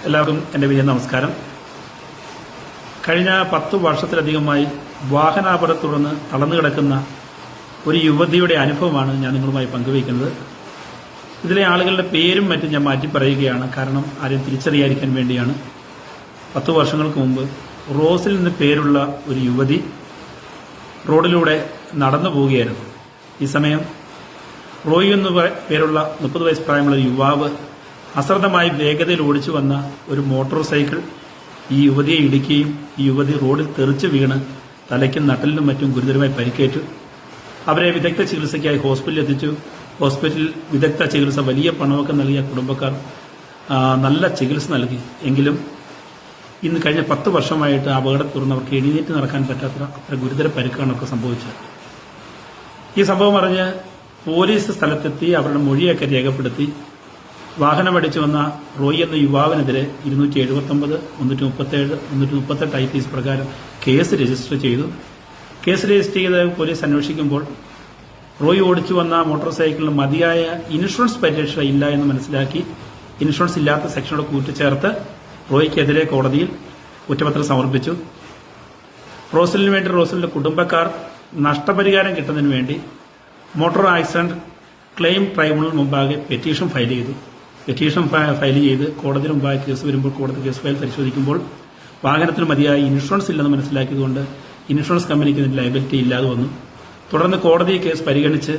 എല്ലാവർക്കും എൻ്റെ വലിയ നമസ്കാരം. കഴിഞ്ഞ 10 വർഷത്തിലധികമായി വാഹനാപകടത്തെ തുടർന്ന് തളർന്നു കിടക്കുന്ന ഒരു യുവതിയുടെ അനുഭവമാണ് ഞാൻ നിങ്ങളുമായി പങ്കുവയ്ക്കുന്നത്. ഇതിലെ ആളുകളുടെ പേരും മറ്റും ഞാൻ മാറ്റി പറയുകയാണ്, കാരണം ആരെയും തിരിച്ചറിയാതിരിക്കാൻ വേണ്ടിയാണ്. 10 വർഷങ്ങൾക്ക് മുമ്പ് റോസിൽ നിന്ന് പേരുള്ള ഒരു യുവതി റോഡിലൂടെ നടന്നു പോവുകയായിരുന്നു. ഈ സമയം റോയി എന്ന് പേരുള്ള 30 വയസ്സ് പ്രായമുള്ള ഒരു യുവാവ് അശ്രദ്ധമായി വേഗതയിൽ ഓടിച്ചു വന്ന ഒരു മോട്ടോർ സൈക്കിൾ ഈ യുവതിയെ ഇടിക്കുകയും ഈ യുവതി റോഡിൽ തെറിച്ച് വീണ് തലയ്ക്കും നട്ടലിനും മറ്റും ഗുരുതരമായി പരിക്കേറ്റു. അവരെ വിദഗ്ധ ചികിത്സയ്ക്കായി ഹോസ്പിറ്റലിൽ എത്തിച്ചു. ഹോസ്പിറ്റലിൽ വിദഗ്ധ ചികിത്സ വലിയ പണമൊക്കെ നൽകിയ കുടുംബക്കാർ നല്ല ചികിത്സ നൽകി. എങ്കിലും ഇന്ന് കഴിഞ്ഞ 10 വർഷമായിട്ട് അപകടത്തെ തുടർന്ന് അവർക്ക് എഴുന്നേറ്റ് നടക്കാൻ പറ്റാത്ത അത്ര ഗുരുതര പരിക്കാണ് അവർക്ക് സംഭവിച്ചത്. ഈ സംഭവം അറിഞ്ഞ് പോലീസ് സ്ഥലത്തെത്തി അവരുടെ മൊഴിയൊക്കെ രേഖപ്പെടുത്തി വാഹനമടിച്ചു വന്ന റോയി എന്ന യുവാവിനെതിരെ 279, 337, 338 IPC പ്രകാരം കേസ് രജിസ്റ്റർ ചെയ്തു. കേസ് രജിസ്റ്റർ ചെയ്ത് പോലീസ് അന്വേഷിക്കുമ്പോൾ റോയി ഓടിച്ചു വന്ന മോട്ടോർ സൈക്കിളിന് മതിയായ ഇൻഷുറൻസ് പരിരക്ഷ ഇല്ല എന്ന് മനസ്സിലാക്കി ഇൻഷുറൻസ് ഇല്ലാത്ത സെക്ഷനോട് കൂട്ടിച്ചേർത്ത് റോയിക്കെതിരെ കോടതിയിൽ കുറ്റപത്രം സമർപ്പിച്ചു. റോസലിന് വേണ്ടി റോസലിന്റെ കുടുംബക്കാർ നഷ്ടപരിഹാരം കിട്ടുന്നതിന് വേണ്ടി മോട്ടോർ ആക്സിഡന്റ് ക്ലെയിം ട്രൈബ്യൂണൽ മുമ്പാകെ പെറ്റീഷൻ ഫയൽ ചെയ്തു. പെറ്റീഷൻ ഫയൽ ചെയ്ത് കോടതിയിൽ മുമ്പാകെ കേസ് വരുമ്പോൾ കോടതി കേസ് ഫയൽ പരിശോധിക്കുമ്പോൾ വാഹനത്തിന് മതിയായ ഇൻഷുറൻസ് ഇല്ലെന്ന് മനസ്സിലാക്കിയതുകൊണ്ട് ഇൻഷുറൻസ് കമ്പനിക്ക് ഇതിന് ലയബിലിറ്റി ഇല്ലാതെ വന്നു. തുടർന്ന് കോടതി കേസ് പരിഗണിച്ച്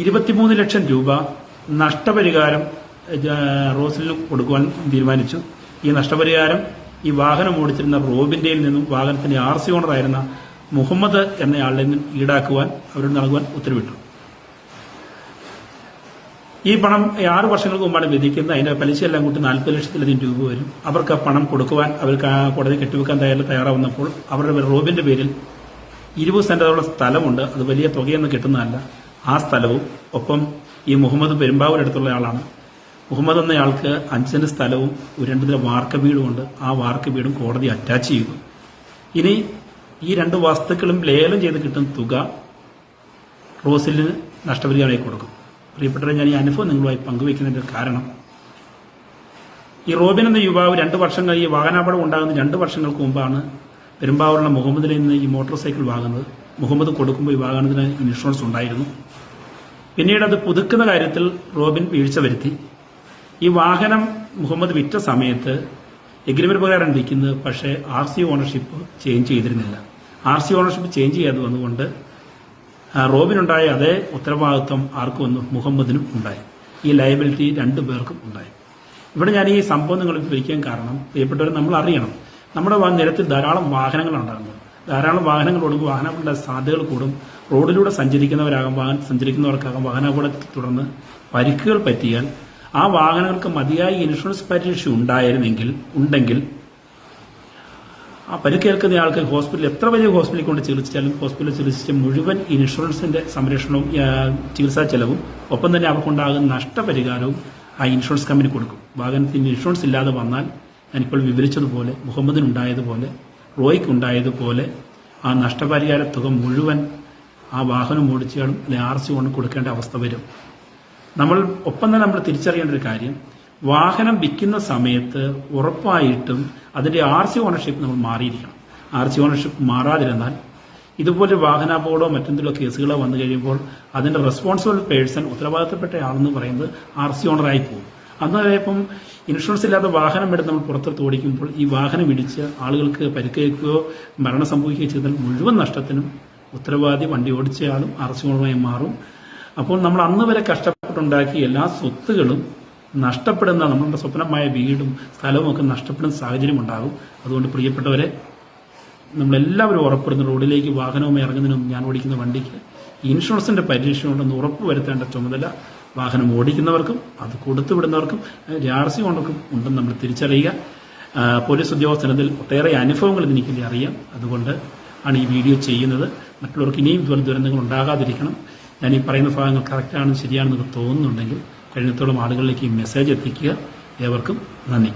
23 ലക്ഷം രൂപ നഷ്ടപരിഹാരം റോസലിന് കൊടുക്കുവാൻ തീരുമാനിച്ചു. ഈ നഷ്ടപരിഹാരം ഈ വാഹനം ഓടിച്ചിരുന്ന റോബിന്റെയിൽ നിന്നും വാഹനത്തിന്റെ RC ഓണറായിരുന്ന മുഹമ്മദ് എന്നയാളിൽ നിന്നും ഈടാക്കുവാൻ അവരോട് നൽകുവാൻ ഉത്തരവിട്ടു. ഈ പണം 6 വർഷങ്ങൾക്ക് മുമ്പാണ് വിധിക്കുന്നത്. അതിന്റെ പലിശയെല്ലാം കൂട്ടി 40 ലക്ഷത്തിലധികം രൂപ വരും. അവർക്ക് ആ പണം കൊടുക്കുവാൻ അവർക്ക് കോടതി കെട്ടിവെക്കാൻ തയ്യാറാവുന്നപ്പോൾ അവരുടെ റോബിന്റെ പേരിൽ 20 സെന്റോളം സ്ഥലമുണ്ട്. അത് വലിയ തുകയൊന്നും കിട്ടുന്നതല്ല. ആ സ്ഥലവും ഒപ്പം ഈ മുഹമ്മദ് പെരുമ്പാവൂരടുത്തുള്ള ആളാണ്. മുഹമ്മദ് എന്നയാൾക്ക് 5 സെന്റ് സ്ഥലവും 2 നില വാർക്ക വീടുമുണ്ട്. ആ വാർക്ക വീടും കോടതി അറ്റാച്ച് ചെയ്തു. ഇനി ഈ 2 വസ്തുക്കളും ലേലം ചെയ്ത് കിട്ടുന്ന തുക റോസിലിന് നഷ്ടപരിഹാരമായി കൊടുക്കും. പ്രിയപ്പെട്ടവരെ, ഞാൻ ഈ അനുഭവം നിങ്ങളുമായി പങ്കുവയ്ക്കുന്നതിന്റെ കാരണം ഈ റോബിൻ എന്ന യുവാവ് 2 വർഷം ഈ വാഹനാപകടം ഉണ്ടാകുന്ന 2 വർഷങ്ങൾക്ക് മുമ്പാണ് പെരുമ്പാവൂരിലെ മുഹമ്മദിൽ നിന്ന് ഈ മോട്ടോർ സൈക്കിൾ വാങ്ങുന്നത്. മുഹമ്മദ് കൊടുക്കുമ്പോൾ ഈ വാഹനത്തിന് ഇൻഷുറൻസ് ഉണ്ടായിരുന്നു. പിന്നീട് അത് പുതുക്കുന്ന കാര്യത്തിൽ റോബിൻ വീഴ്ച വരുത്തി. ഈ വാഹനം മുഹമ്മദ് വിറ്റ സമയത്ത് എഗ്രിമെന്റ് പ്രകാരം വിൽക്കുന്നത്, പക്ഷേ RC ഓണർഷിപ്പ് ചേഞ്ച് ചെയ്തിരുന്നില്ല. RC ഓണർഷിപ്പ് ചേഞ്ച് ചെയ്യാതെ വന്നുകൊണ്ട് റോബിനുണ്ടായ അതേ ഉത്തരവാദിത്വം ആർക്കും വന്നു, മുഹമ്മദിനും ഉണ്ടായി. ഈ ലയബിലിറ്റി 2 പേർക്കും ഉണ്ടായി. ഇവിടെ ഞാൻ ഈ സംഭവം നിങ്ങൾ വിവരിക്കാൻ കാരണം, പ്രിയപ്പെട്ടവർ, നമ്മൾ അറിയണം, നമ്മുടെ നിരത്തിൽ ധാരാളം വാഹനങ്ങൾ ഉണ്ടാകുന്നത്. ധാരാളം വാഹനങ്ങൾ ഓടുമ്പോൾ വാഹനാപകട സാധ്യതകൾ കൂടും. റോഡിലൂടെ സഞ്ചരിക്കുന്നവർക്കാകാം വാഹനാപകടത്തെ തുടർന്ന് പരിക്കുകൾ പറ്റിയാൽ ആ വാഹനങ്ങൾക്ക് മതിയായ ഇൻഷുറൻസ് പരിരക്ഷ ഉണ്ടെങ്കിൽ ആ പരിക്കേൽക്കുന്ന ആൾക്ക് ഹോസ്പിറ്റലിൽ എത്ര വലിയ ഹോസ്പിറ്റലിൽ കൊണ്ട് ചികിത്സിച്ചാലും ഹോസ്പിറ്റലിൽ ചികിത്സിച്ച മുഴുവൻ ഇൻഷുറൻസിന്റെ സംരക്ഷണവും ചികിത്സാ ചെലവും ഒപ്പം തന്നെ അവർക്കുണ്ടാകുന്ന നഷ്ടപരിഹാരവും ആ ഇൻഷുറൻസ് കമ്പനി കൊടുക്കും. വാഹനത്തിന് ഇൻഷുറൻസ് ഇല്ലാതെ വന്നാൽ ഞാനിപ്പോൾ വിവരിച്ചതുപോലെ മുഹമ്മദിനുണ്ടായതുപോലെ റോയ്ക്കുണ്ടായതുപോലെ ആ നഷ്ടപരിഹാര തുക മുഴുവൻ ആ വാഹനം ഓടിച്ചാലും RC കൊണ്ട് കൊടുക്കേണ്ട അവസ്ഥ വരും. ഒപ്പം തന്നെ നമ്മൾ തിരിച്ചറിയേണ്ട ഒരു കാര്യം, വാഹനം വിൽക്കുന്ന സമയത്ത് ഉറപ്പായിട്ടും അതിന്റെ RC ഓണർഷിപ്പ് നമ്മൾ മാറിയിരിക്കണം. RC ഓണർഷിപ്പ് മാറാതിരുന്നാൽ ഇതുപോലെ വാഹനാപകടമോ മറ്റെന്തെങ്കിലും കേസുകളോ വന്നു കഴിയുമ്പോൾ അതിന്റെ റെസ്പോൺസിബിൾ പേഴ്സൺ, ഉത്തരവാദിത്തപ്പെട്ട ആളെന്ന് പറയുന്നത് RC ഓണറായി പോകും. അന്നേരം ഇൻഷുറൻസ് ഇല്ലാത്ത വാഹനം എടുത്ത് നമ്മൾ പുറത്തെടുത്ത് ഓടിക്കുമ്പോൾ ഈ വാഹനം ഇടിച്ച് ആളുകൾക്ക് പരിക്കേൽക്കുകയോ മരണം സംഭവിക്കുകയോ ചെയ്താൽ മുഴുവൻ നഷ്ടത്തിനും ഉത്തരവാദി വണ്ടി ഓടിച്ചയാളും RC ഓണറായി മാറും. അപ്പോൾ നമ്മൾ അന്ന് വരെ കഷ്ടപ്പെട്ടുണ്ടാക്കിയ എല്ലാ സ്വത്തുകളും നഷ്ടപ്പെടുന്ന, നമ്മളുടെ സ്വപ്നമായ വീടും സ്ഥലവും ഒക്കെ നഷ്ടപ്പെടുന്ന സാഹചര്യം ഉണ്ടാകും. അതുകൊണ്ട് പ്രിയപ്പെട്ടവരെ, നമ്മളെല്ലാവരും ഉറപ്പെടുന്ന റോഡിലേക്ക് വാഹനവുമായി ഇറങ്ങുന്നതിനും ഞാൻ ഓടിക്കുന്ന വണ്ടിക്ക് ഇൻഷുറൻസിന്റെ പരിരക്ഷ ഉണ്ടെന്ന് ഉറപ്പുവരുത്തേണ്ട ചുമതല വാഹനം ഓടിക്കുന്നവർക്കും അത് കൊടുത്തുവിടുന്നവർക്കും RC ഓണർക്കും ഉണ്ടെന്ന് നമ്മൾ തിരിച്ചറിയുക. പോലീസ് ഉദ്യോഗസ്ഥനത്തിൽ ഒട്ടേറെ അനുഭവങ്ങൾ എനിക്ക് അറിയാം. അതുകൊണ്ട് ആണ് ഈ വീഡിയോ ചെയ്യുന്നത്. മറ്റുള്ളവർക്ക് ഇനിയും ഇതുപോലെ ദുരന്തങ്ങൾ ഉണ്ടാകാതിരിക്കണം. ഞാൻ ഈ പറയുന്ന ഭാഗങ്ങൾ കറക്റ്റാണെന്ന് ശരിയാണെന്ന് തോന്നുന്നുണ്ടെങ്കിൽ കഴിയുന്നിടത്തോളം ആളുകളിലേക്ക് ഈ മെസ്സേജ് എത്തിക്കുക. ഏവർക്കും നന്ദി.